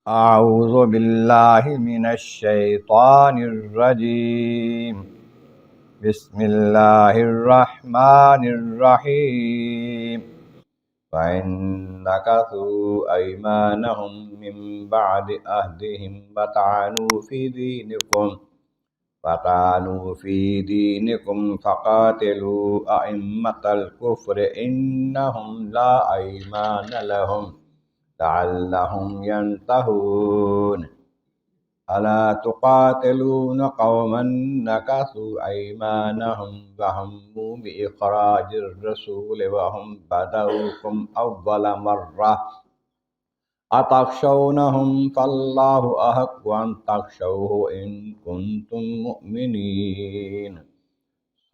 اعوذ باللہ من الشیطان الرجیم بسم اللہ الرحمن الرحیم فَإِن نَكَثُوا أَيْمَانَهُم مِّن بَعْدِ عَهْدِهِمْ وَطَعَنُوا فِي دِينِكُمْ فَقَاتِلُوا أَئِمَّةَ الْكُفْرِ إِنَّهُمْ لَا أَيْمَانَ لَهُمْ لعلهم ينتهون ألا تقاتلون قوما نكثوا أيمانهم وهموا بإخراج الرسول وهم بدؤوكم أول مرة أتخشونهم فالله أحق أن تخشوه إن كنتم مؤمنين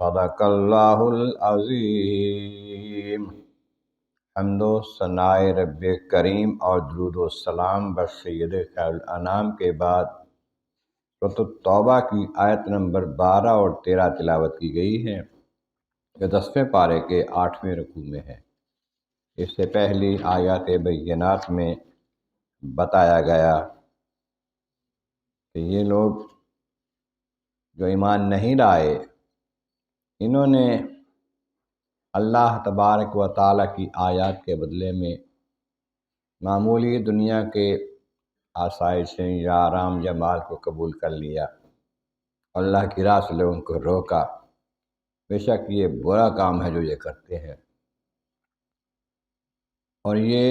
صدق الله العظيم۔ حمد و ثنائے رب کریم اور درود و سلام بر سید خیر الانام کے بعد سورۃ التوبہ کی آیت نمبر 12 اور 13 تلاوت کی گئی ہے، جو 10ویں پارے کے 8ویں رکوع میں ہے۔ اس سے پہلی آیات بینات میں بتایا گیا کہ یہ لوگ جو ایمان نہیں لائے، انہوں نے اللہ تبارک و تعالیٰ کی آیات کے بدلے میں معمولی دنیا کے آسائشیں یا آرام یا مال کو قبول کر لیا، اللہ کی راہ سے لوگوں کو روکا۔ بے شک یہ برا کام ہے جو یہ کرتے ہیں، اور یہ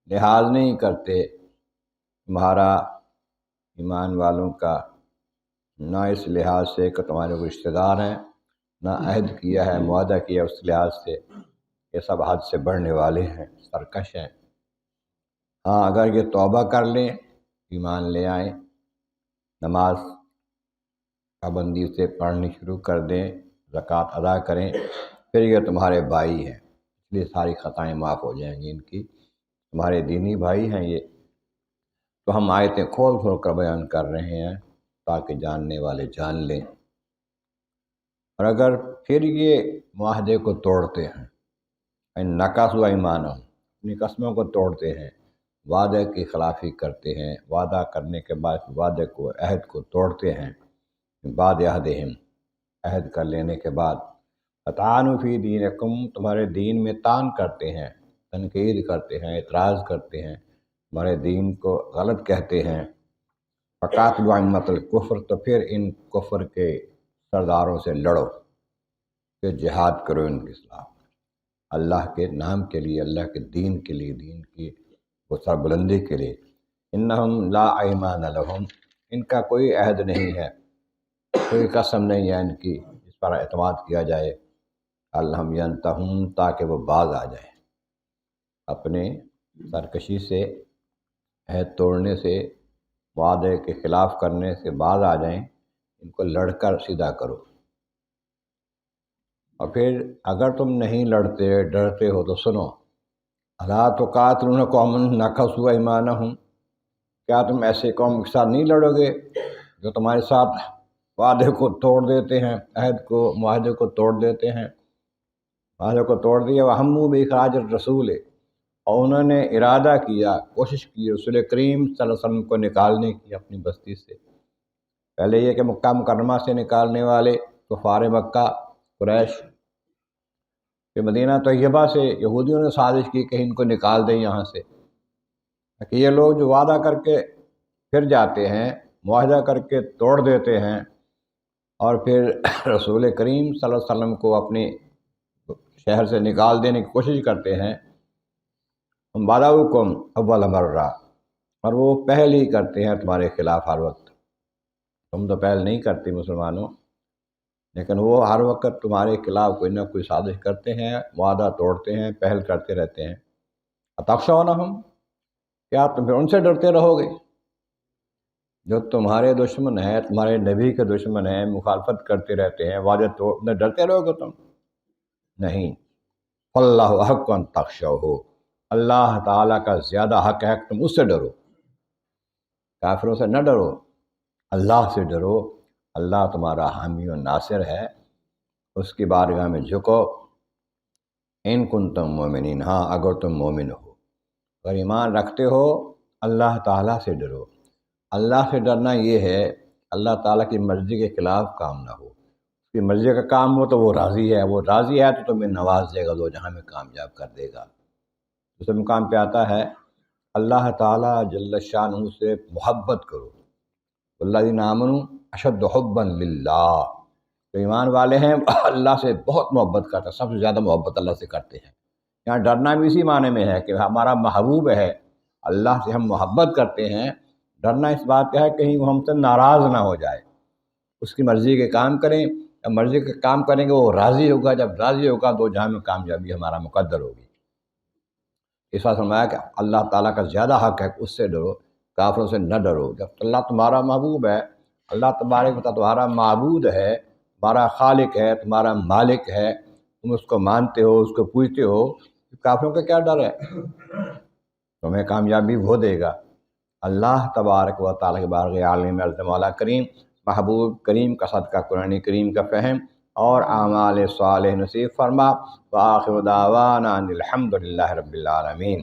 لحاظ نہیں کرتے تمہارا ایمان والوں کا، نہ اس لحاظ سے کہ تمہارے کو رشتہ دار ہیں، نہ عہد کیا ہے، معاہدہ کیا اس لحاظ سے، یہ سب حد سے بڑھنے والے ہیں، سرکش ہیں۔ ہاں، اگر یہ توبہ کر لیں، ایمان لے آئیں، نماز پابندی سے پڑھنی شروع کر دیں، زکوٰۃ ادا کریں، پھر یہ تمہارے بھائی ہیں، اس لیے ساری خطائیں معاف ہو جائیں گی ان کی، تمہارے دینی بھائی ہیں یہ۔ تو ہم آیتیں کھول کھول کر بیان کر رہے ہیں تاکہ جاننے والے جان لیں۔ اور اگر پھر یہ معاہدے کو توڑتے ہیں، نَکَثُوا أَيْمَانَهُمْ، اپنی قسموں کو توڑتے ہیں، وعدے کی خلافی کرتے ہیں، وعدہ کرنے کے بعد وعدے کو، عہد کو توڑتے ہیں، بعد عہدہم، عہد کر لینے کے بعد، فَطَعَنُوا فِي دِينِكُمْ، تمہارے دین میں طعن کرتے ہیں، تنقید کرتے ہیں، اعتراض کرتے ہیں، تمہارے دین کو غلط کہتے ہیں، فَقَاتِلُوا أَئِمَّةَ الْكُفْرِ، تو پھر ان کفر کے سرداروں سے لڑو، پھر جہاد کرو ان کے خلاف، اللہ کے نام کے لیے، اللہ کے دین کے لیے، دین کی وہ سربلندی کے لیے۔ انہم لا ایمان لہم، ان کا کوئی عہد نہیں ہے، کوئی قسم نہیں ہے ان کی جس پر اعتماد کیا جائے، اللہم ینتہون، تاکہ وہ باز آ جائیں اپنے سرکشی سے، عہد توڑنے سے، وعدے کے خلاف کرنے سے باز آ جائیں، ان کو لڑ کر سیدھا کرو۔ اور پھر اگر تم نہیں لڑتے، ڈرتے ہو تو سنو، الا تقاتلون قوما نکثوا ایمانہم، کیا تم ایسے قوم کے ساتھ نہیں لڑو گے جو تمہارے ساتھ وعدے کو توڑ دیتے ہیں، عہد کو، معاہدے کو توڑ دیتے ہیں، معاہدے کو توڑ دیا، وہموا باخراج الرسول، اور انہوں نے ارادہ کیا، کوشش کی رسول کریم صلی اللہ علیہ وسلم کو نکالنے کی اپنی بستی سے۔ پہلے یہ کہ مکہ مکرمہ سے نکالنے والے کفار مکہ، قریش، کہ مدینہ طیبہ سے یہودیوں نے سازش کی کہ ان کو نکال دیں یہاں سے، کہ یہ لوگ جو وعدہ کر کے پھر جاتے ہیں، معاہدہ کر کے توڑ دیتے ہیں، اور پھر رسول کریم صلی اللہ علیہ وسلم کو اپنے شہر سے نکال دینے کی کوشش کرتے ہیں، ہم بدؤکم اول مرہ، اور وہ پہل ہی کرتے ہیں تمہارے خلاف ہر وقت۔ تم تو پہل نہیں کرتی مسلمانوں، لیکن وہ ہر وقت تمہارے خلاف کوئی نہ کوئی سازش کرتے ہیں، وعدہ توڑتے ہیں، پہل کرتے رہتے ہیں۔ اتخشونہم، کیا تم پھر ان سے ڈرتے رہو گے جو تمہارے دشمن ہیں، تمہارے نبی کے دشمن ہیں، مخالفت کرتے رہتے ہیں، وعدے توڑنے، ڈرتے رہو گے تم؟ نہیں، فاللہ احق ان تخشوہ، اللہ تعالیٰ کا زیادہ حق ہے کہ تم اس سے ڈرو، کافروں سے نہ ڈرو، اللہ سے ڈرو، اللہ تمہارا حامی و ناصر ہے، اس کی بارگاہ میں جھکو۔ ان کنتم مومنین، ہاں اگر تم مومن ہو، اگر ایمان رکھتے ہو اللہ تعالیٰ سے ڈرو۔ اللہ سے ڈرنا یہ ہے اللہ تعالیٰ کی مرضی کے خلاف کام نہ ہو، اس کی مرضی کا کام ہو تو وہ راضی ہے، وہ راضی ہے تو تمہیں نواز دے گا، دو جہاں میں کامیاب کر دے گا۔ دوسرے مقام پہ آتا ہے اللہ تعالیٰ جل شانہ سے محبت کرو، والذین آمنوا اشد حبا للہ، جو ایمان والے ہیں اللہ سے بہت محبت کرتے ہیں، سب سے زیادہ محبت اللہ سے کرتے ہیں۔ یہاں ڈرنا بھی اسی معنی میں ہے کہ ہمارا محبوب ہے، اللہ سے ہم محبت کرتے ہیں۔ ڈرنا اس بات کا ہے کہیں وہ ہم سے ناراض نہ ہو جائے، اس کی مرضی کے کام کریں، جب مرضی کے کام کریں گے وہ راضی ہوگا، جب راضی ہوگا تو جہاں میں کامیابی ہمارا مقدر ہوگی۔ اس بات فرمایا کہ اللہ تعالیٰ کا زیادہ حق ہے کہ اس سے ڈرو، کافروں سے نہ ڈرو۔ جب اللہ تمہارا محبوب ہے، اللہ تبارک و تعالیٰ تمہارا معبود ہے، تمہارا خالق ہے، تمہارا مالک ہے، تم اس کو مانتے ہو، اس کو پوجتے ہو، کافروں کا کیا ڈر ہے؟ تمہیں کامیابی وہ دے گا۔ اللہ تبارک و تعالیٰ کے بارگاہ عالم میں عظم والا کریم محبوب کریم کا صدقہ قرآن کریم کا فہم اور اعمال صالح نصیب فرما۔ وآخر دعوانا ان الحمد للہ رب العالمین۔